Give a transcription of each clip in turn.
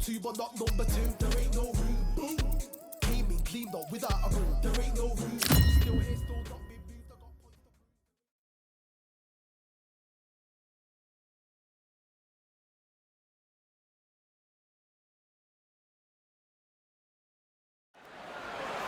two, but not number two. There ain't no room, boom. Came in clean, but without a room. There ain't no room. Still here, still not been moved. I got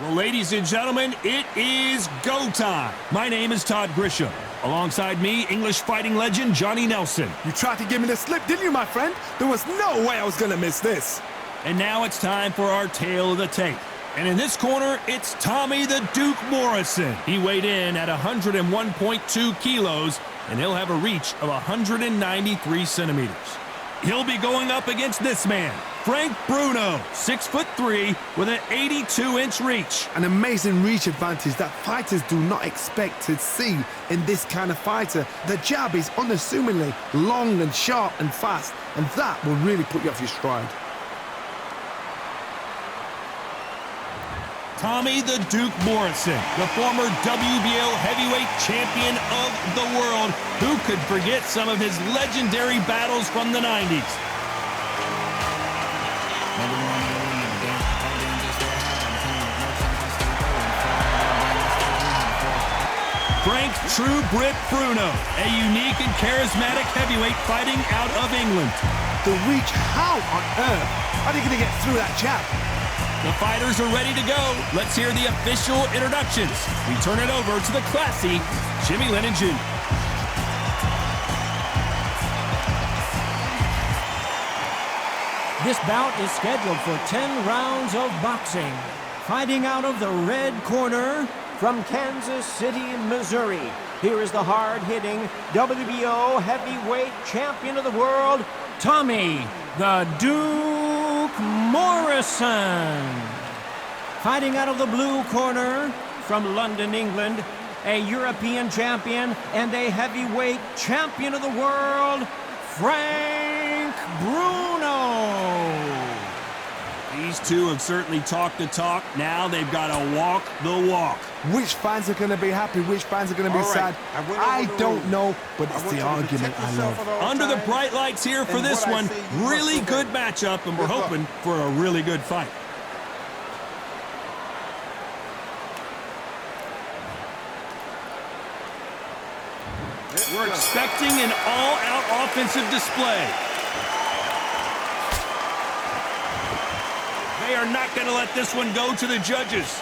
Well, ladies and gentlemen, it is go time. My name is Todd Grisham. Alongside me, English fighting legend Johnny Nelson. You tried to give me the slip, didn't you, my friend? There was no way I was going to miss this. And now it's time for our tale of the tape. And in this corner, it's Tommy the Duke Morrison. He weighed in at 101.2 kilos, and he'll have a reach of 193 centimeters. He'll be going up against this man, Frank Bruno, 6'3", with an 82-inch reach. An amazing reach advantage that fighters do not expect to see in this kind of fighter. The jab is unassumingly long and sharp and fast, and that will really put you off your stride. Tommy the Duke Morrison, the former WBO heavyweight champion of the world. Who could forget some of his legendary battles from the 90s? Frank True Brit Bruno, a unique and charismatic heavyweight fighting out of England. The reach, how on earth are they going to get through that jab? The fighters are ready to go. Let's hear the official introductions. We turn it over to the classy Jimmy Lennon Jr. This bout is scheduled for 10 rounds of boxing. Fighting out of the red corner from Kansas City, Missouri. Here is the hard-hitting WBO heavyweight champion of the world, Tommy the Duke Morrison. Fighting out of the blue corner from London, England, a European champion and a heavyweight champion of the world, Frank Bruno. These two have certainly talked the talk. Now they've got to walk the walk. Which fans are going to be happy? Which fans are going to be sad? I don't know, but it's the argument I love. Under the bright lights here for this one. Really good matchup, and we're hoping for a really good fight. We're expecting an all-out offensive display. They are not going to let this one go to the judges.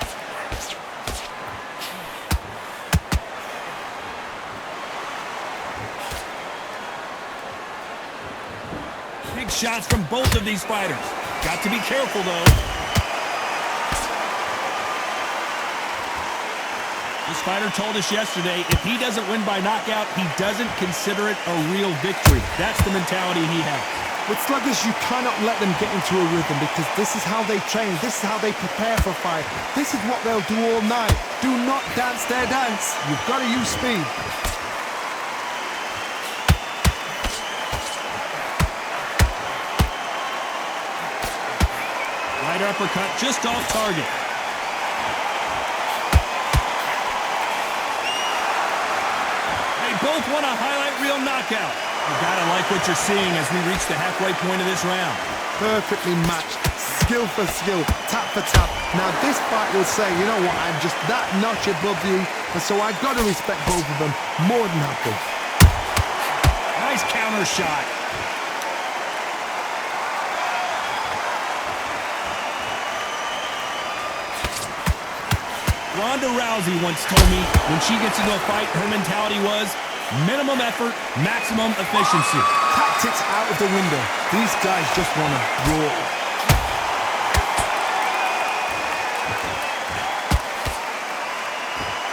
Big shots from both of these fighters. Got to be careful, though. This fighter told us yesterday, if he doesn't win by knockout, he doesn't consider it a real victory. That's the mentality he has. With sluggers, you cannot let them get into a rhythm because this is how they train. This is how they prepare for a fight. This is what they'll do all night. Do not dance their dance. You've got to use speed. Right uppercut just off target. They both want a highlight reel knockout. You gotta like what you're seeing as we reach the halfway point of this round. Perfectly matched, skill for skill, tap for tap. Now this fight will say, you know what, I'm just that notch above you, and so I've got to respect both of them more than happy. Nice counter shot. Ronda Rousey once told me when she gets into a fight, her mentality was minimum effort, maximum efficiency. Tactics out of the window. These guys just want to brawl.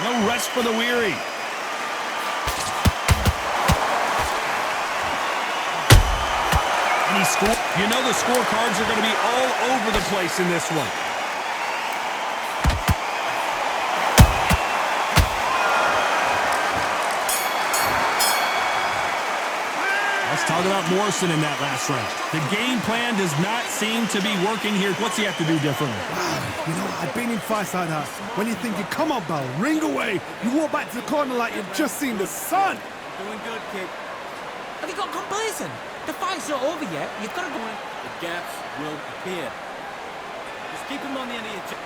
No rest for the weary. And he scored. You know the scorecards are going to be all over the place in this one. Let's talk about Morrison in that last round. The game plan does not seem to be working here. What's he have to do differently? You know, I've been in fights like that. When you're thinking, come on, Bell, ring away. You walk back to the corner like you've just seen the sun. Doing good, kid. Have you got complacent? The fight's not over yet. You've got to go in. the gaps will appear. Just keep him on the end of your chin.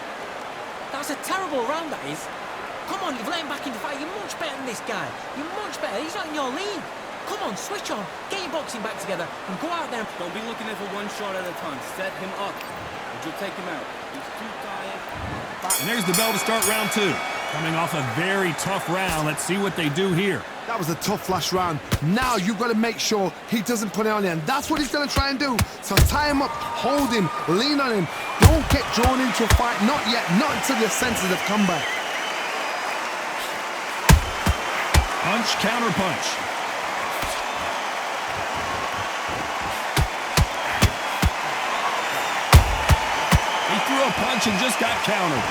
That's a terrible round, that is. Come on, you've let him back into the fight. You're much better than this guy. You're much better. He's not in your league. Come on, switch on. Get your boxing back together and go out there. Don't be looking at for one shot at a time. Set him up, and you'll take him out. He's too tired. And there's the bell to start round 2. Coming off a very tough round. Let's see what they do here. That was a tough last round. Now you've got to make sure he doesn't put it on you, and that's what he's going to try and do. So tie him up, hold him, lean on him. Don't get drawn into a fight. Not yet. Not until your senses have come back. Punch, counter punch. He threw a punch and just got countered.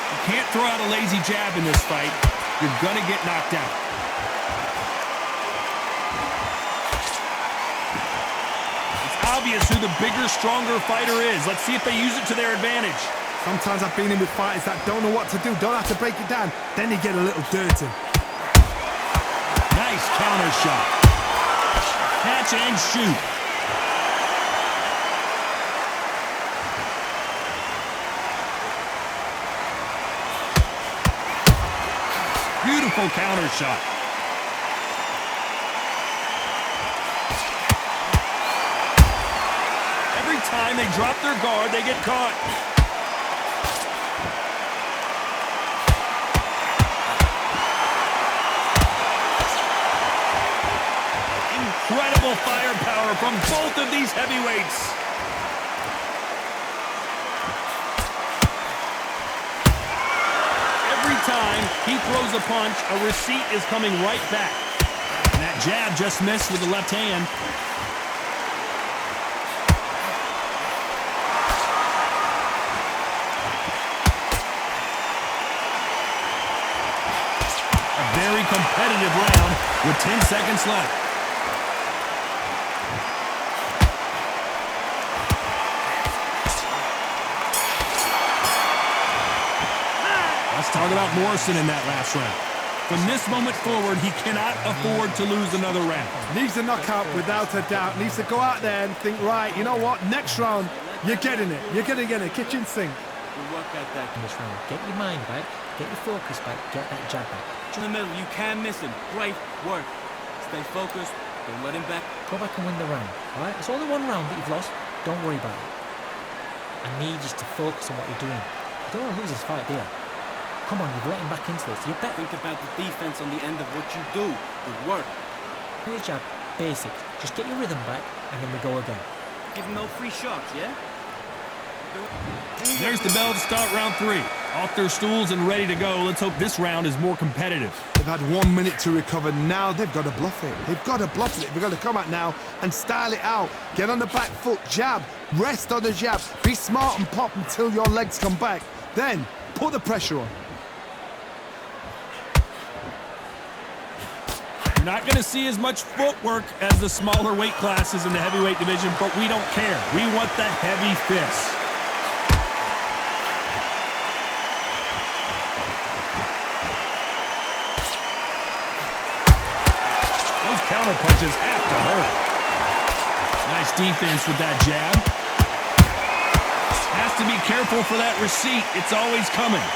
You can't throw out a lazy jab in this fight. You're gonna get knocked out. It's obvious who the bigger, stronger fighter is. Let's see if they use it to their advantage. Sometimes I've been in with fighters that don't know what to do, don't have to break it down. Then they get a little dirty. Nice counter shot. Catch and shoot. Beautiful counter shot. Every time they drop their guard, they get caught. Incredible firepower from both of these heavyweights. Every time he throws a punch, a receipt is coming right back. And that jab just missed with the left hand. A very competitive round with 10 seconds left. Let's talk about Morrison in that last round. From this moment forward, he cannot afford to lose another round. Needs a knockout without a doubt. Needs to go out there and think, right, you know what? Next round, you're getting it. You're going to get it. Kitchen sink. We'll work at that. In this round, get your mind back, get your focus back, get that jab back. In the middle, you can't miss him. Great work. Stay focused. Don't let him back. Go back and win the round, all right? It's only one round that you've lost. Don't worry about it. I need you to focus on what you're doing. You don't want to lose this fight, do you? Come on, you've let him back into this. You're better. Think about the defense on the end of what you do. Good work. Your jab, basic. Just get your rhythm back, and then we go again. Give him no free shots, yeah? There's the bell to start round 3. Off their stools and ready to go. Let's hope this round is more competitive. They've had 1 minute to recover. Now they've got to bluff it. They've got to bluff it. They've got to come out now and style it out. Get on the back foot, jab, rest on the jab. Be smart and pop until your legs come back. Then put the pressure on. You're not going to see as much footwork as the smaller weight classes in the heavyweight division, but we don't care. We want the heavy fists. Those counter punches have to hurt. Nice defense with that jab. Has to be careful for that receipt. It's always coming.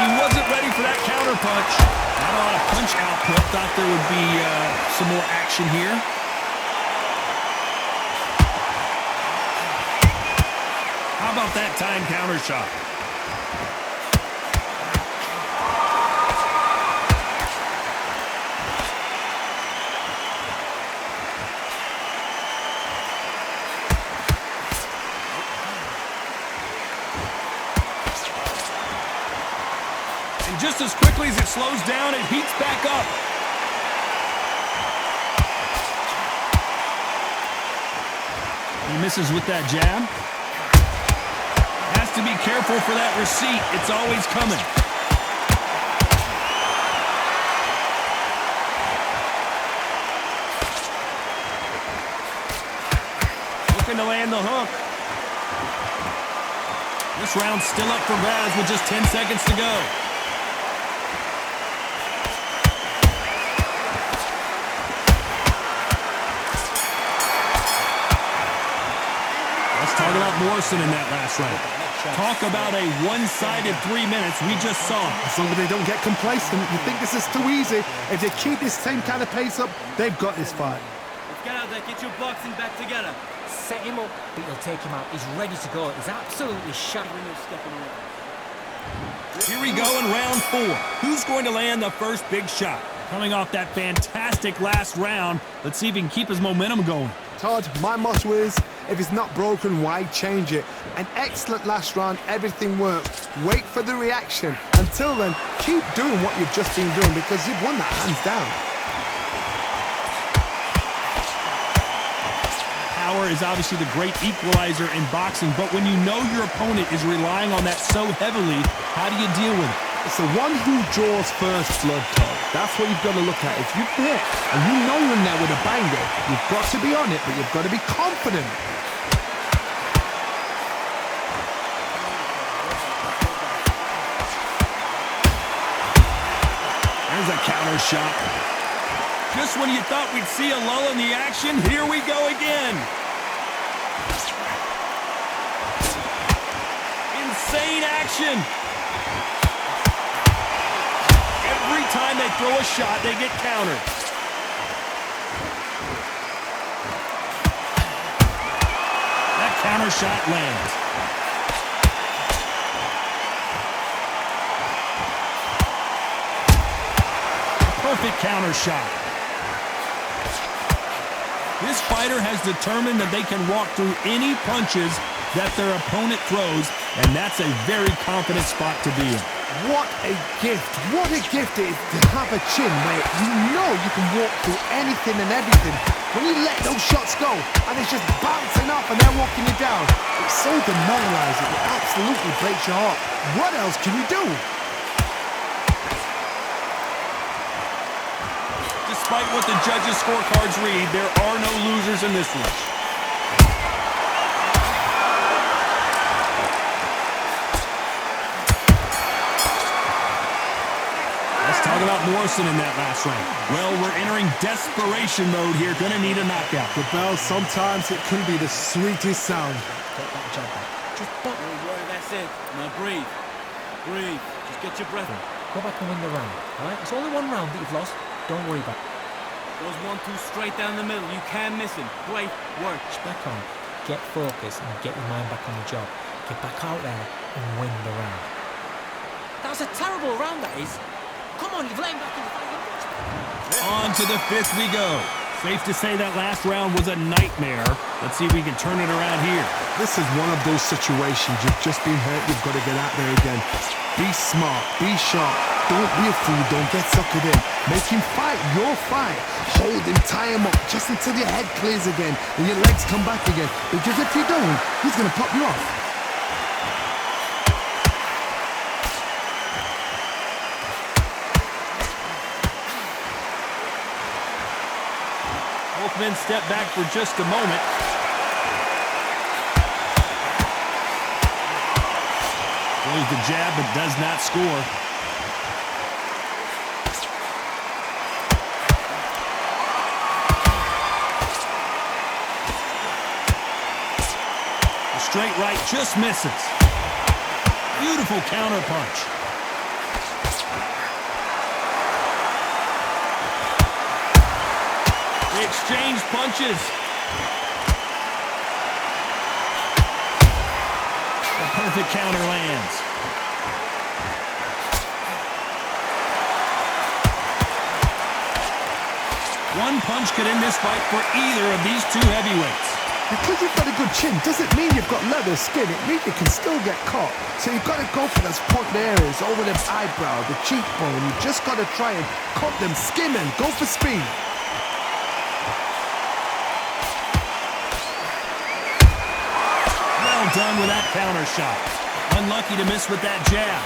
He wasn't ready for that counter punch. Not a lot of punch output. Thought there would be some more action here. How about that time counter shot? Just as quickly as it slows down, it heats back up. He misses with that jab. Has to be careful for that receipt. It's always coming. Looking to land the hook. This round's still up for grabs with just 10 seconds to go. Let's talk about Morrison in that last round. Talk about a one-sided 3 minutes we just saw. As long as they don't get complacent, you think this is too easy. If they keep this same kind of pace up, they've got this fight. Let's get out there, get your boxing back together. Set him up, but he'll take him out. He's ready to go. He's absolutely shot. When you're stepping away. Here we go in round 4. Who's going to land the first big shot? Coming off that fantastic last round, let's see if he can keep his momentum going. Todd, my motto is, if it's not broken, why change it? An excellent last round, everything worked. Wait for the reaction. Until then, keep doing what you've just been doing because you've won that hands down. Power is obviously the great equalizer in boxing, but when you know your opponent is relying on that so heavily, how do you deal with it? It's the one who draws first blood, Todd. That's what you've got to look at. If you've hit and you know you're in there with a banger, you've got to be on it, but you've got to be confident. There's a counter shot. Just when you thought we'd see a lull in the action, here we go again. Insane action. Every time they throw a shot, they get countered. That counter shot lands. Perfect counter shot. This fighter has determined that they can walk through any punches that their opponent throws, and that's a very confident spot to be in. What a gift. What a gift it is to have a chin where you know you can walk through anything and everything. When you let those shots go and it's just bouncing off and they're walking you down, it's so demoralizing. It absolutely breaks your heart. What else can you do? Despite what the judges' scorecards read, there are no losers in this one. Let's talk about Morrison in that last round. Well, we're entering desperation mode here. Gonna need a knockout. The bell, sometimes it can be the sweetest sound. Take that jab back. Just Don't worry, that's it. Now breathe. Breathe. Just get your breath in. go back and win the round. All right? It's only one round that you've lost. Don't worry about it. Those 1-2 straight down the middle. You can't miss him. Great work. Just back on. Get focused and get your mind back on the job. Get back out there and win the round. That was a terrible round, that is. Come on, you've let him back in the fight. On to the 5th we go. Safe to say that last round was a nightmare. Let's see if we can turn it around here. This is one of those situations. You've just been hurt. You've got to get out there again. Be smart. Be sharp. Don't be a fool. Don't get suckered in. Make him fight your fight. Hold him. Tie him up just until your head clears again and your legs come back again. Because if you don't, he's going to pop you off. Both men step back for just a moment. Throws the jab, but does not score. The straight right just misses. Beautiful counter punch. They exchange punches. The perfect counter lands. One punch could end this fight for either of these two heavyweights. Because you've got a good chin doesn't mean you've got leather skin. It means you can still get caught. So you've got to go for those point areas over the eyebrow, the cheekbone. You've just got to try and cut them, skin them, go for speed. Well done with that counter shot. Unlucky to miss with that jab.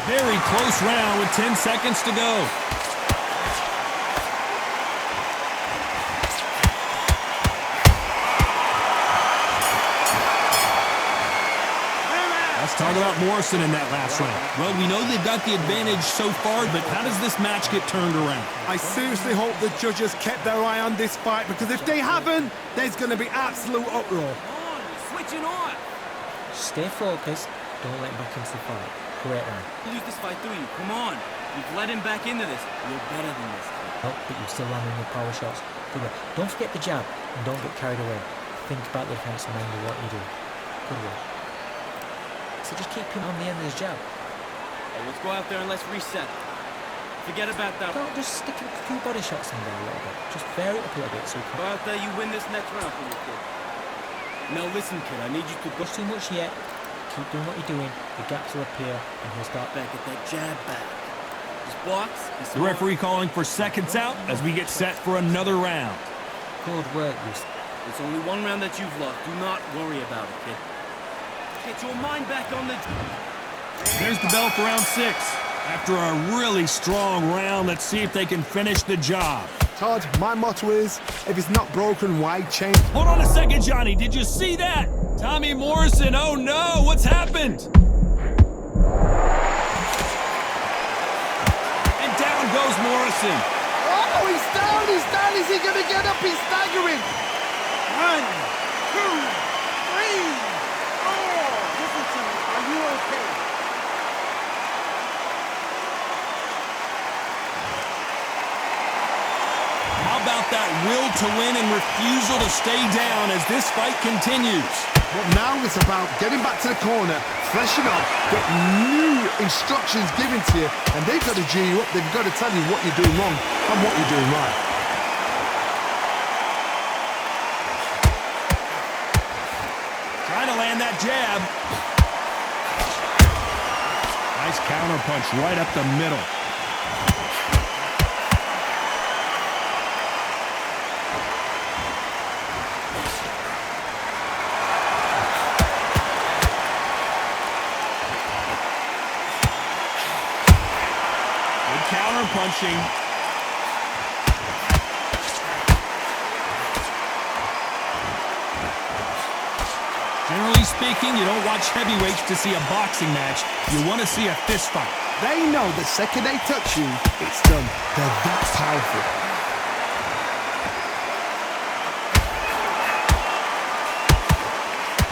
Very close round with 10 seconds to go. Let's talk about Morrison in that last round. Well, we know they've got the advantage so far, but how does this match get turned around? I seriously hope the judges kept their eye on this fight, because if they haven't, there's going to be absolute uproar. Come on, switching on. Stay focused. Don't let him back into the fight. Great round. Lose this fight, do you? Come on. You've led him back into this. You're better than this. Oh, but you're still landing your power shots. Good work. Don't forget the jab and don't get carried away. Think about the defense and mind what you do. Good work. So just keep him on the end of his jab. Hey, let's go out there and let's reset. Forget about that. Don't just stick a few body shots in there a little bit. Just vary it up a little bit so you can... Go out there, you win this next round for me, kid. Now listen, kid, I need you to go Push too much yet. Keep doing what you're doing. The gaps will appear and he'll start back at that jab back. Just box. The referee calling for seconds out as we get set for another round. Good work, you. It's only one round that you've lost. Do not worry about it, kid. Get your mind back on the... There's the bell for round 6. After a really strong round, let's see if they can finish the job. Todd, my motto is, if it's not broken, why change? Hold on a second, Johnny. Did you see that? Tommy Morrison, oh no, what's happened? And down goes Morrison. Oh, he's down, he's down. Is he going to get up? He's staggering. 1, 2, 3, 4. Listen to me. Are you okay? How about that will to win and refusal to stay down as this fight continues? But now it's about getting back to the corner, freshen up, get new instructions given to you, and they've got to G you up. They've got to tell you what you're doing wrong and what you're doing right. Trying to land that jab. Nice counter punch right up the middle. Good counter punching. Generally speaking, you don't watch heavyweights to see a boxing match. You want to see a fist fight. They know the second they touch you, it's done. They're that powerful.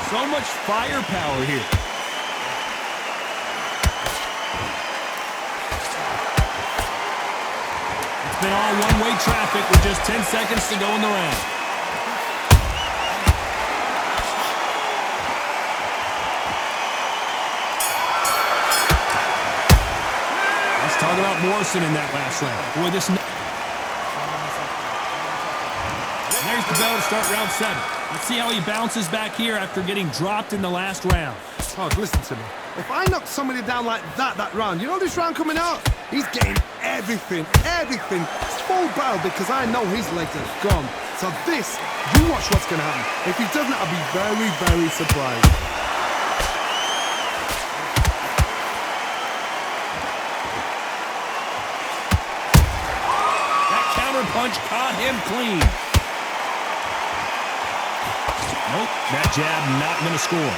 So much firepower here. It's been all one-way traffic with just 10 seconds to go in the round. Talk about Morrison in that last round. Boy, this... There's the bell to start round 7. Let's see how he bounces back here after getting dropped in the last round. Todd, listen to me. If I knock somebody down like that round, you know this round coming out? He's getting everything. It's full barrel because I know his legs are gone. So this, you watch what's going to happen. If he doesn't, I'll be very, very surprised. Punch caught him clean. Nope, that jab not going to score.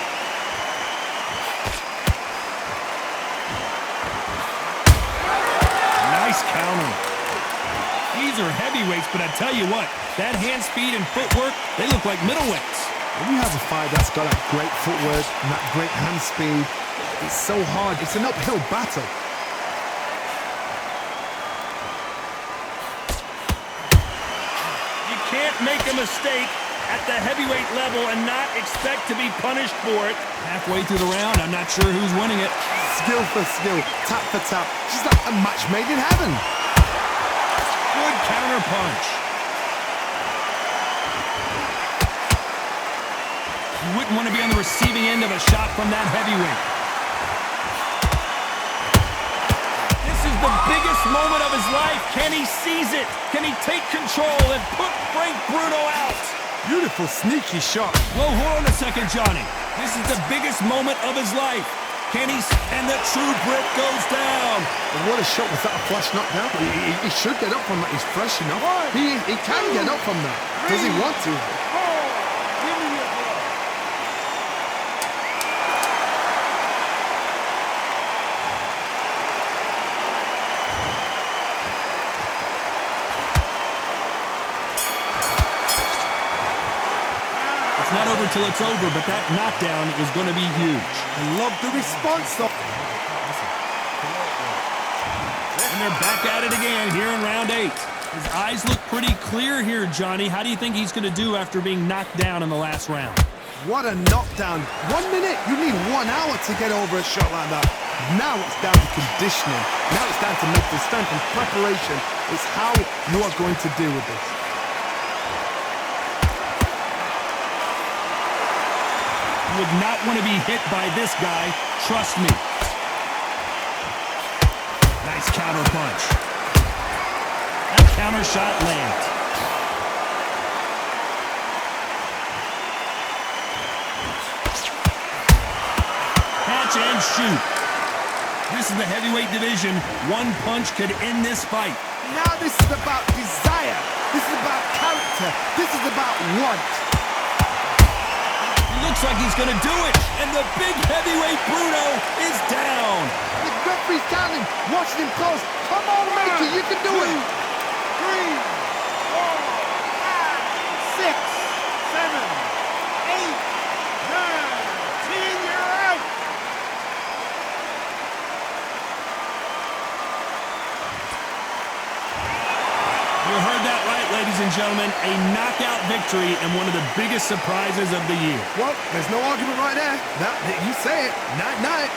Nice counter. These are heavyweights, but I tell you what, that hand speed and footwork, they look like middleweights. When you have a fight that's got that great footwork and that great hand speed, it's so hard. It's an uphill battle. Can't make a mistake at the heavyweight level and not expect to be punished for it. Halfway through the round, I'm not sure who's winning it. Skill for skill, tap for tap. She's like a match made in heaven. Good counter punch. You wouldn't want to be on the receiving end of a shot from that heavyweight. This is the biggest moment of his life. Can he seize it? Can he take control and put Bruno out? Beautiful, sneaky shot. Whoa, hold on a second, Johnny. This is the biggest moment of his life. Can he? And the true Brit goes down. And what a shot. Was that a flash knockdown? He should get up from that. He's fresh enough. He can get up from that. Does he want to? till it's over, but that knockdown is going to be huge. I love the response, though. And they're back at it again here in round 8. His eyes look pretty clear here, Johnny. How do you think he's going to do after being knocked down in the last round? What a knockdown. 1 minute, you need 1 hour to get over a shot like that. Now it's down to conditioning. Now it's down to mental strength and preparation. It's how you are going to deal with this. You would not want to be hit by this guy. Trust me. Nice counter punch. That counter shot lands. Catch and shoot. This is the heavyweight division. 1 punch could end this fight. Now this is about desire. This is about character. This is about want. He looks like he's going to do it. And the big heavyweight Bruno is down. The referee's counting, watching him close. Come on, Major, you can do it. 3, 4, 5, 6, 7, 8, 9, 10. You're out. You heard that right, ladies and gentlemen. A knockout victory and one of the biggest surprises of the year. Well, there's no argument right there. You say it. Night, night.